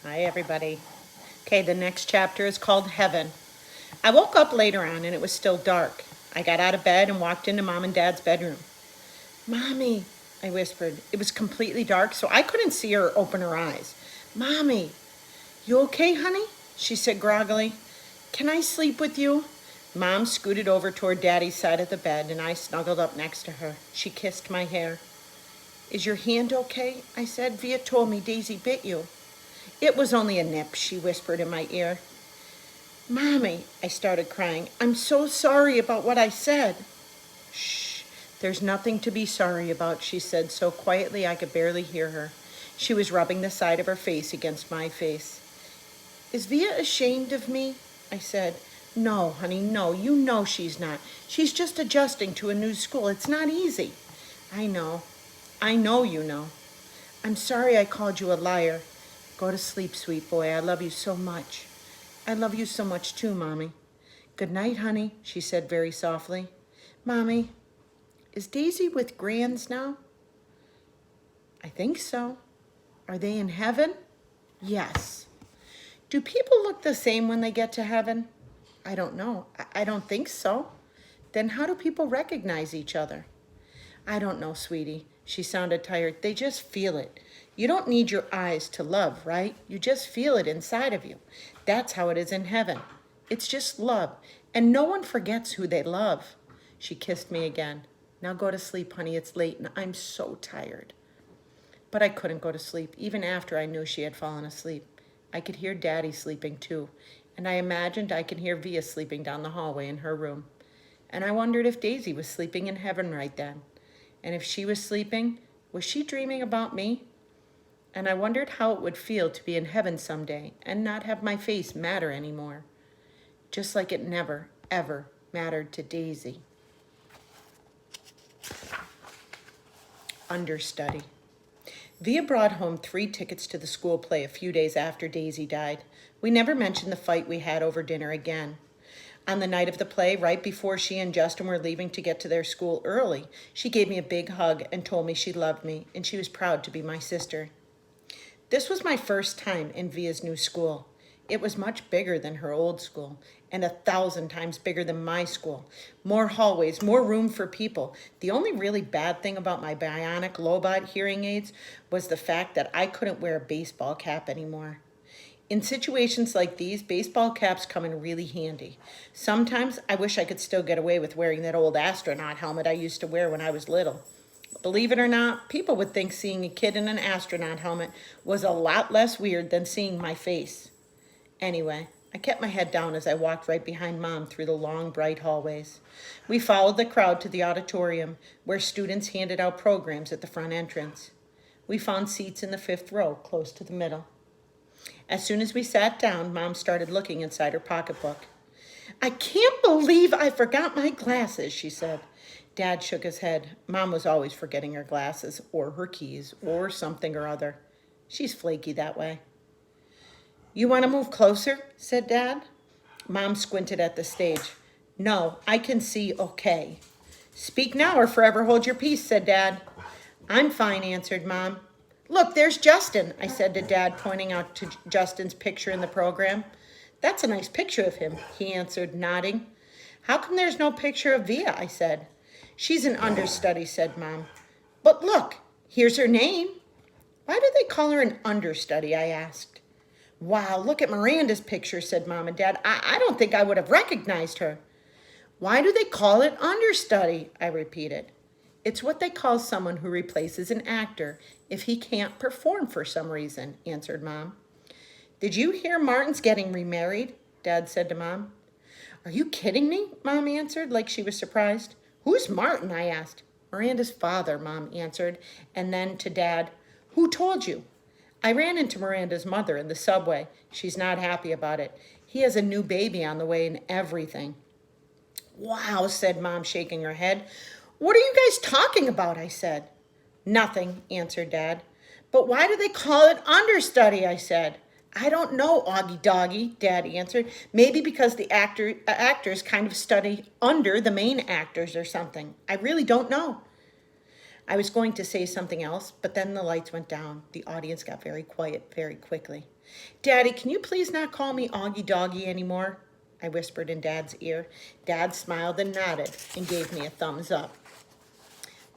Hi, everybody. Okay, the next chapter is called Heaven. I woke up later on and it was still dark. I got out of bed and walked into Mom and Dad's bedroom. Mommy, I whispered. It was completely dark, so I couldn't see her open her eyes. Mommy, you okay, honey? She said groggily. Can I sleep with you? Mom scooted over toward Daddy's side of the bed and I snuggled up next to her. She kissed my hair. Is your hand okay? I said. Via told me Daisy bit you. It was only a nip, she whispered in my ear. Mommy, I started crying. I'm so sorry about what I said. Shh, there's nothing to be sorry about, she said so quietly I could barely hear her. She was rubbing the side of her face against my face. Is Via ashamed of me? I said. No, honey, no, you know she's not. She's just adjusting to a new school. It's not easy. I know. I know you know. I'm sorry I called you a liar. Go to sleep, sweet boy. I love you so much. I love you so much too, Mommy. Good night, honey, she said very softly. Mommy, is Daisy with Grands now? I think so. Are they in heaven? Yes. Do people look the same when they get to heaven? I don't know. I don't think so. Then how do people recognize each other? I don't know, sweetie. She sounded tired. They just feel it. You don't need your eyes to love, right? You just feel it inside of you. That's how it is in heaven. It's just love. And no one forgets who they love. She kissed me again. Now go to sleep, honey. It's late and I'm so tired. But I couldn't go to sleep, even after I knew she had fallen asleep. I could hear Daddy sleeping too, and I imagined I could hear Via sleeping down the hallway in her room. And I wondered if Daisy was sleeping in heaven right then. And if she was sleeping, was she dreaming about me? And I wondered how it would feel to be in heaven someday and not have my face matter anymore. Just like it never, ever mattered to Daisy. Understudy. Via brought home 3 tickets to the school play a few days after Daisy died. We never mentioned the fight we had over dinner again. On the night of the play, right before she and Justin were leaving to get to their school early, she gave me a big hug and told me she loved me and she was proud to be my sister. This was my first time in Via's new school. It was much bigger than her old school and 1,000 times bigger than my school. More hallways, more room for people. The only really bad thing about my bionic Lobot hearing aids was the fact that I couldn't wear a baseball cap anymore. In situations like these, baseball caps come in really handy. Sometimes I wish I could still get away with wearing that old astronaut helmet I used to wear when I was little. Believe it or not, people would think seeing a kid in an astronaut helmet was a lot less weird than seeing my face. Anyway, I kept my head down as I walked right behind Mom through the long, bright hallways. We followed the crowd to the auditorium, where students handed out programs at the front entrance. We found seats in the 5th row, close to the middle. As soon as we sat down, Mom started looking inside her pocketbook. I can't believe I forgot my glasses, she said. Dad shook his head. Mom was always forgetting her glasses, or her keys, or something or other. She's flaky that way. You want to move closer? Said Dad. Mom squinted at the stage. No, I can see okay. Speak now or forever hold your peace, said Dad. I'm fine, answered Mom. Look, there's Justin, I said to Dad, pointing out to Justin's picture in the program. That's a nice picture of him, he answered, nodding. How come there's no picture of Via? I said. She's an understudy, said Mom. But look, here's her name. Why do they call her an understudy? I asked. Wow, look at Miranda's picture, said Mom and Dad. I don't think I would have recognized her. Why do they call it understudy? I repeated. It's what they call someone who replaces an actor if he can't perform for some reason, answered Mom. Did you hear Martin's getting remarried? Dad said to Mom. Are you kidding me? Mom answered, like she was surprised. Who's Martin? I asked. Miranda's father, Mom answered, and then to Dad, who told you? I ran into Miranda's mother in the subway. She's not happy about it. He has a new baby on the way and everything. Wow, said Mom, shaking her head. What are you guys talking about? I said. Nothing, answered Dad. But why do they call it understudy? I said. I don't know, Augie Doggy, Dad answered. Maybe because the actors kind of study under the main actors or something. I really don't know. I was going to say something else, but then the lights went down. The audience got very quiet very quickly. Daddy, can you please not call me Augie Doggy anymore? I whispered in Dad's ear. Dad smiled and nodded and gave me a thumbs up.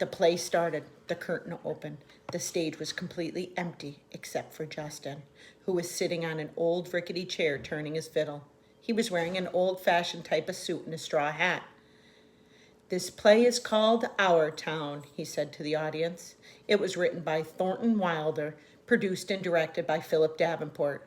The play started. The curtain opened. The stage was completely empty except for Justin, who was sitting on an old rickety chair turning his fiddle. He was wearing an old-fashioned type of suit and a straw hat. This play is called Our Town, he said to the audience. It was written by Thornton Wilder, produced and directed by Philip Davenport.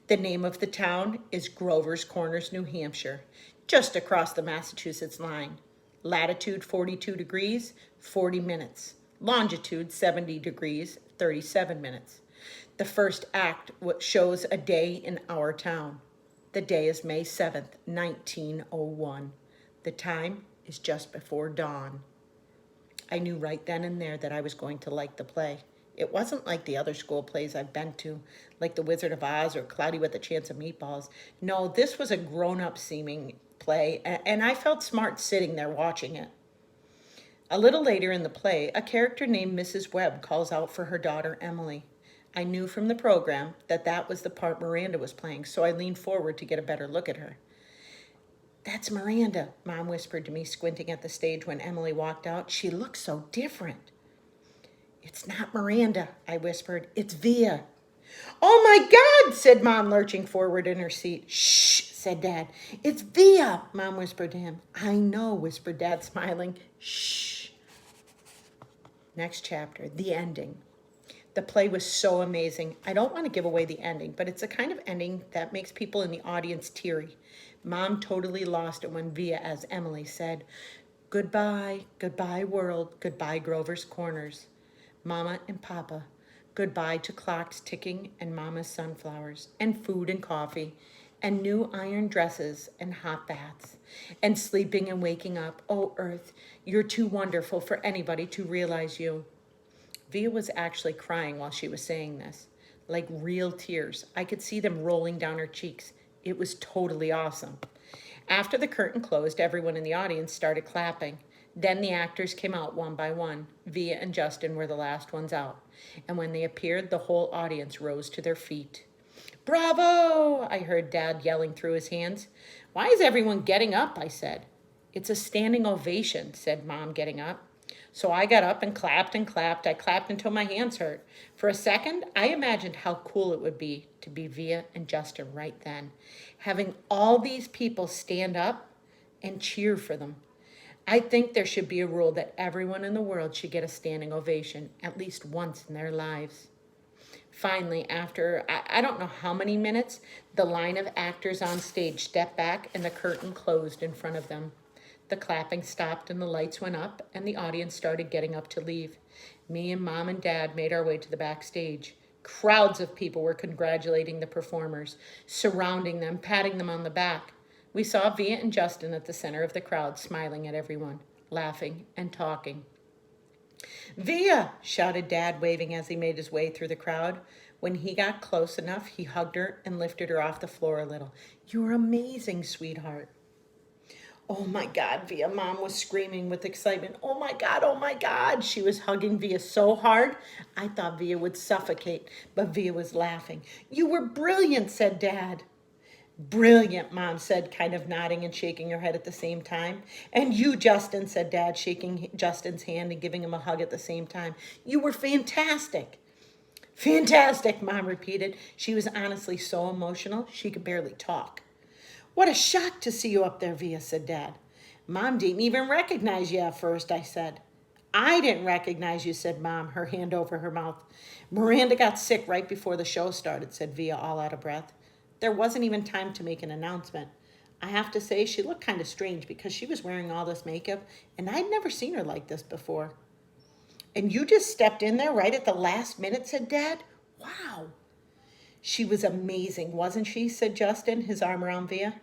The name of the town is Grover's Corners, New Hampshire, just across the Massachusetts line. Latitude 42 degrees, 40 minutes. Longitude 70 degrees, 37 minutes. The first act shows a day in our town. The day is May 7th, 1901. The time is just before dawn. I knew right then and there that I was going to like the play. It wasn't like the other school plays I've been to, like The Wizard of Oz or Cloudy with a Chance of Meatballs. No, this was a grown-up seeming play, and I felt smart sitting there watching it. A little later in the play, a character named Mrs. Webb calls out for her daughter Emily. I knew from the program that that was the part Miranda was playing, so I leaned forward to get a better look at her. That's Miranda, Mom whispered to me, squinting at the stage when Emily walked out. She looks so different. It's not Miranda, I whispered. It's Via. Oh my God, said Mom, lurching forward in her seat. Shh, said Dad. It's Via, Mom whispered to him. I know, whispered Dad, smiling. Shh. Next chapter, the ending. The play was so amazing. I don't want to give away the ending, but it's a kind of ending that makes people in the audience teary. Mom totally lost it when Via, as Emily, said, goodbye, goodbye world, goodbye Grover's Corners. Mama and Papa, goodbye to clocks ticking and Mama's sunflowers, and food and coffee, and new iron dresses and hot baths, and sleeping and waking up. Oh, Earth, you're too wonderful for anybody to realize you. Via was actually crying while she was saying this, like real tears. I could see them rolling down her cheeks. It was totally awesome. After the curtain closed, everyone in the audience started clapping. Then the actors came out one by one. Via and Justin were the last ones out. And when they appeared, the whole audience rose to their feet. Bravo! I heard Dad yelling through his hands. Why is everyone getting up? I said. It's a standing ovation, said Mom, getting up. So I got up and clapped and clapped. I clapped until my hands hurt. For a second, I imagined how cool it would be to be Via and Justin right then, having all these people stand up and cheer for them. I think there should be a rule that everyone in the world should get a standing ovation at least once in their lives. Finally, after I don't know how many minutes, the line of actors on stage stepped back and the curtain closed in front of them. The clapping stopped and the lights went up and the audience started getting up to leave. Me and Mom and Dad made our way to the backstage. Crowds of people were congratulating the performers, surrounding them, patting them on the back. We saw Via and Justin at the center of the crowd, smiling at everyone, laughing and talking. Via, shouted Dad, waving as he made his way through the crowd. When he got close enough, he hugged her and lifted her off the floor a little. You're amazing, sweetheart. Oh my God, Via, Mom was screaming with excitement. Oh my God, oh my God. She was hugging Via so hard, I thought Via would suffocate, but Via was laughing. You were brilliant, said Dad. Brilliant, Mom said, kind of nodding and shaking her head at the same time. And you, Justin, said Dad, shaking Justin's hand and giving him a hug at the same time. You were fantastic. Fantastic, Mom repeated. She was honestly so emotional, she could barely talk. What a shock to see you up there, Via, said Dad. Mom didn't even recognize you at first, I said. I didn't recognize you, said Mom, her hand over her mouth. Miranda got sick right before the show started, said Via, all out of breath. There wasn't even time to make an announcement. I have to say, she looked kind of strange because she was wearing all this makeup, and I'd never seen her like this before. And you just stepped in there right at the last minute, said Dad. Wow. She was amazing, wasn't she, said Justin, his arm around Via.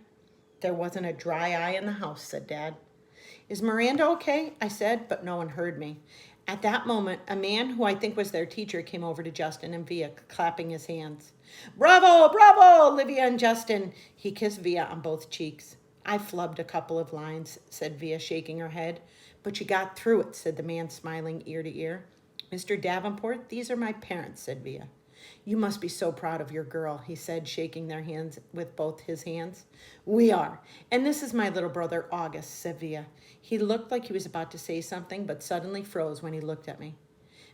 There wasn't a dry eye in the house, said Dad. Is Miranda okay? I said, but no one heard me. At that moment, a man who I think was their teacher came over to Justin and Via, clapping his hands. Bravo, bravo, Olivia and Justin. He kissed Via on both cheeks. I flubbed a couple of lines, said Via, shaking her head. But you got through it, said the man, smiling ear to ear. Mr. Davenport, these are my parents, said Via. You must be so proud of your girl, he said, shaking their hands with both his hands. We are. And this is my little brother, August, said Via. He looked like he was about to say something, but suddenly froze when he looked at me.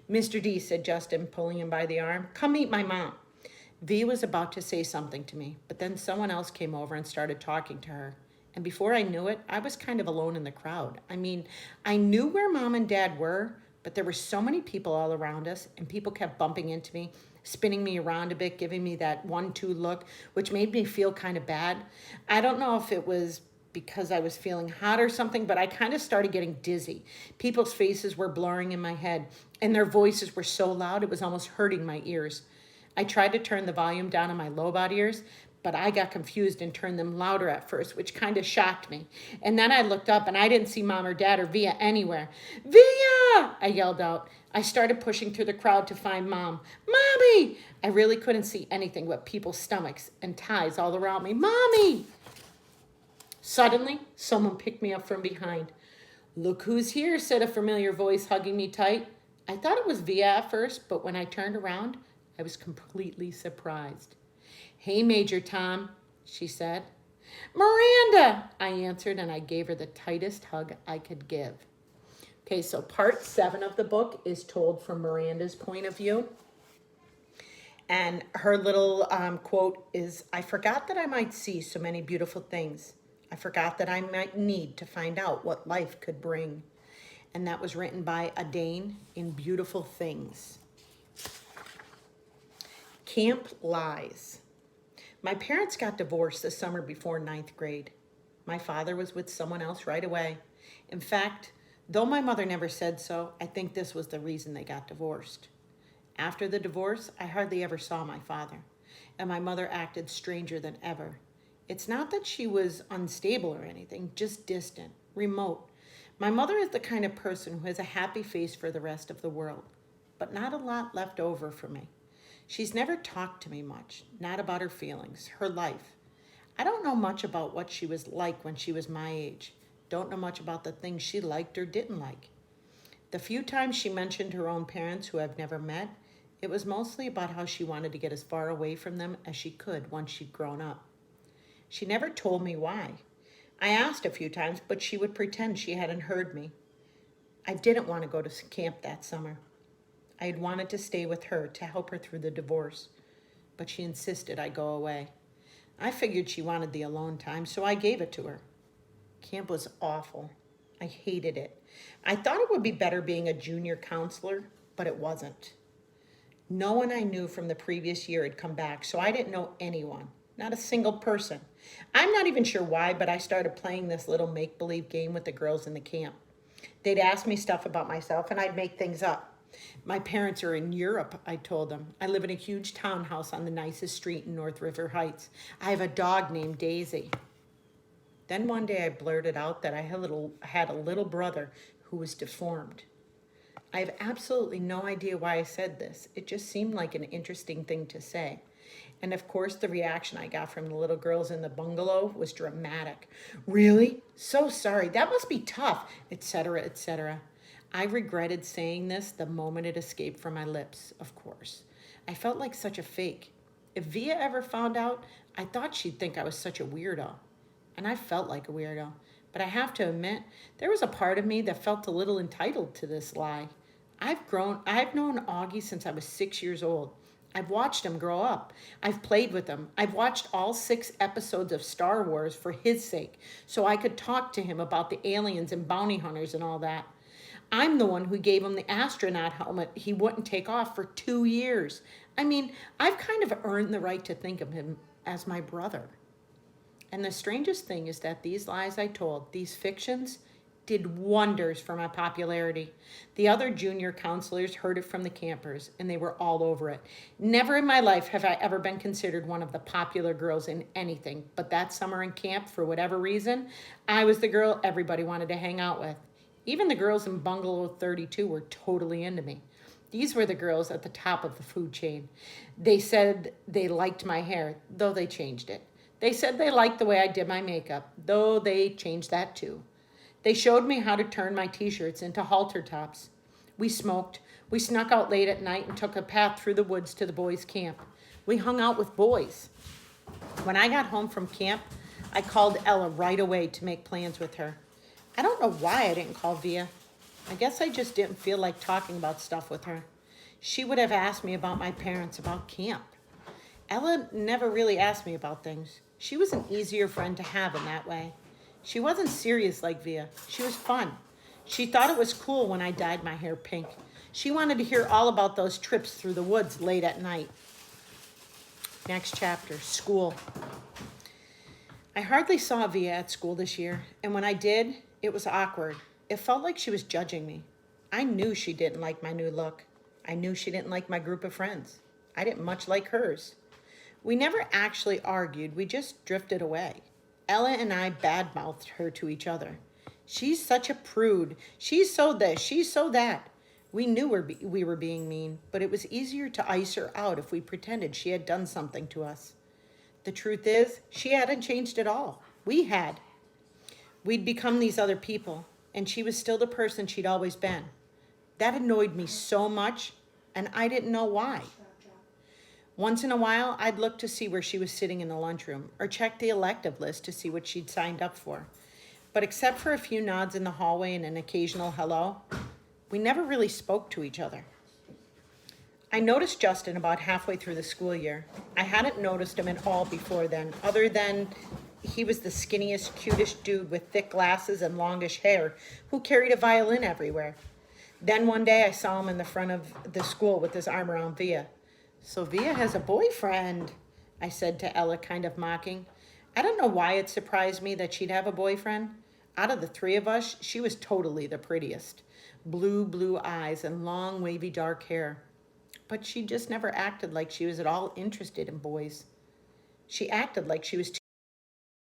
Mr. D, said Justin, pulling him by the arm, come meet my mom. Via was about to say something to me, but then someone else came over and started talking to her. And before I knew it, I was kind of alone in the crowd. I mean, I knew where mom and dad were, but there were so many people all around us, and people kept bumping into me, spinning me around a bit, giving me that 1-2 look, which made me feel kind of bad. I don't know if it was because I was feeling hot or something, but I kind of started getting dizzy. People's faces were blurring in my head, and their voices were so loud it was almost hurting my ears. I tried to turn the volume down on my low-bought ears, but I got confused and turned them louder at first, which kind of shocked me. And then I looked up and I didn't see mom or dad or Via anywhere. Via! I yelled out. I started pushing through the crowd to find mom. Mommy! I really couldn't see anything but people's stomachs and ties all around me. Mommy! Suddenly, someone picked me up from behind. Look who's here, said a familiar voice, hugging me tight. I thought it was Via at first, but when I turned around, I was completely surprised. Hey, Major Tom, she said. Miranda, I answered, and I gave her the tightest hug I could give. Okay, so part 7 of the book is told from Miranda's point of view. And her little quote is, I forgot that I might see so many beautiful things. I forgot that I might need to find out what life could bring. And that was written by Adane in Beautiful Things. Camp Lies. My parents got divorced the summer before 9th grade. My father was with someone else right away. In fact, though my mother never said so, I think this was the reason they got divorced. After the divorce, I hardly ever saw my father, and my mother acted stranger than ever. It's not that she was unstable or anything, just distant, remote. My mother is the kind of person who has a happy face for the rest of the world, but not a lot left over for me. She's never talked to me much, not about her feelings, her life. I don't know much about what she was like when she was my age. Don't know much about the things she liked or didn't like. The few times she mentioned her own parents who I've never met, it was mostly about how she wanted to get as far away from them as she could once she'd grown up. She never told me why. I asked a few times, but she would pretend she hadn't heard me. I didn't want to go to camp that summer. I had wanted to stay with her to help her through the divorce, but she insisted I go away. I figured she wanted the alone time, so I gave it to her. Camp was awful. I hated it. I thought it would be better being a junior counselor, but it wasn't. No one I knew from the previous year had come back, so I didn't know anyone, not a single person. I'm not even sure why, but I started playing this little make-believe game with the girls in the camp. They'd ask me stuff about myself, and I'd make things up. My parents are in Europe, I told them. I live in a huge townhouse on the nicest street in North River Heights. I have a dog named Daisy. Then one day I blurted out that I had a little brother who was deformed. I have absolutely no idea why I said this. It just seemed like an interesting thing to say. And of course, the reaction I got from the little girls in the bungalow was dramatic. Really? So sorry. That must be tough, etc., etc. I regretted saying this the moment it escaped from my lips, of course. I felt like such a fake. If Via ever found out, I thought she'd think I was such a weirdo. And I felt like a weirdo. But I have to admit, there was a part of me that felt a little entitled to this lie. I've known Augie since I was 6 years old. I've watched him grow up. I've played with him. I've watched all 6 episodes of Star Wars for his sake, so I could talk to him about the aliens and bounty hunters and all that. I'm the one who gave him the astronaut helmet he wouldn't take off for 2 years. I mean, I've kind of earned the right to think of him as my brother. And the strangest thing is that these lies I told, these fictions, did wonders for my popularity. The other junior counselors heard it from the campers, and they were all over it. Never in my life have I ever been considered one of the popular girls in anything, but that summer in camp, for whatever reason, I was the girl everybody wanted to hang out with. Even the girls in Bungalow 32 were totally into me. These were the girls at the top of the food chain. They said they liked my hair, though they changed it. They said they liked the way I did my makeup, though they changed that too. They showed me how to turn my t-shirts into halter tops. We smoked. We snuck out late at night and took a path through the woods to the boys' camp. We hung out with boys. When I got home from camp, I called Ella right away to make plans with her. I don't know why I didn't call Via. I guess I just didn't feel like talking about stuff with her. She would have asked me about my parents, about camp. Ella never really asked me about things. She was an easier friend to have in that way. She wasn't serious like Via. She was fun. She thought it was cool when I dyed my hair pink. She wanted to hear all about those trips through the woods late at night. Next chapter, school. I hardly saw Via at school this year, and when I did, it was awkward. It felt like she was judging me. I knew she didn't like my new look. I knew she didn't like my group of friends. I didn't much like hers. We never actually argued, we just drifted away. Ella and I badmouthed her to each other. She's such a prude. She's so this, she's so that. We knew we were being mean, but it was easier to ice her out if we pretended she had done something to us. The truth is, she hadn't changed at all. We had. We'd become these other people, and she was still the person she'd always been. That annoyed me so much, and I didn't know why. Once in a while, I'd look to see where she was sitting in the lunchroom, or check the elective list to see what she'd signed up for. But except for a few nods in the hallway and an occasional hello, we never really spoke to each other. I noticed Justin about halfway through the school year. I hadn't noticed him at all before then, other than he was the skinniest, cutest dude with thick glasses and longish hair who carried a violin everywhere. Then one day I saw him in the front of the school with his arm around Via. "So Via has a boyfriend," I said to Ella, kind of mocking. I don't know why it surprised me that she'd have a boyfriend. Out of the three of us, she was totally the prettiest. Blue eyes and long, wavy, dark hair. But she just never acted like she was at all interested in boys. She acted like she was too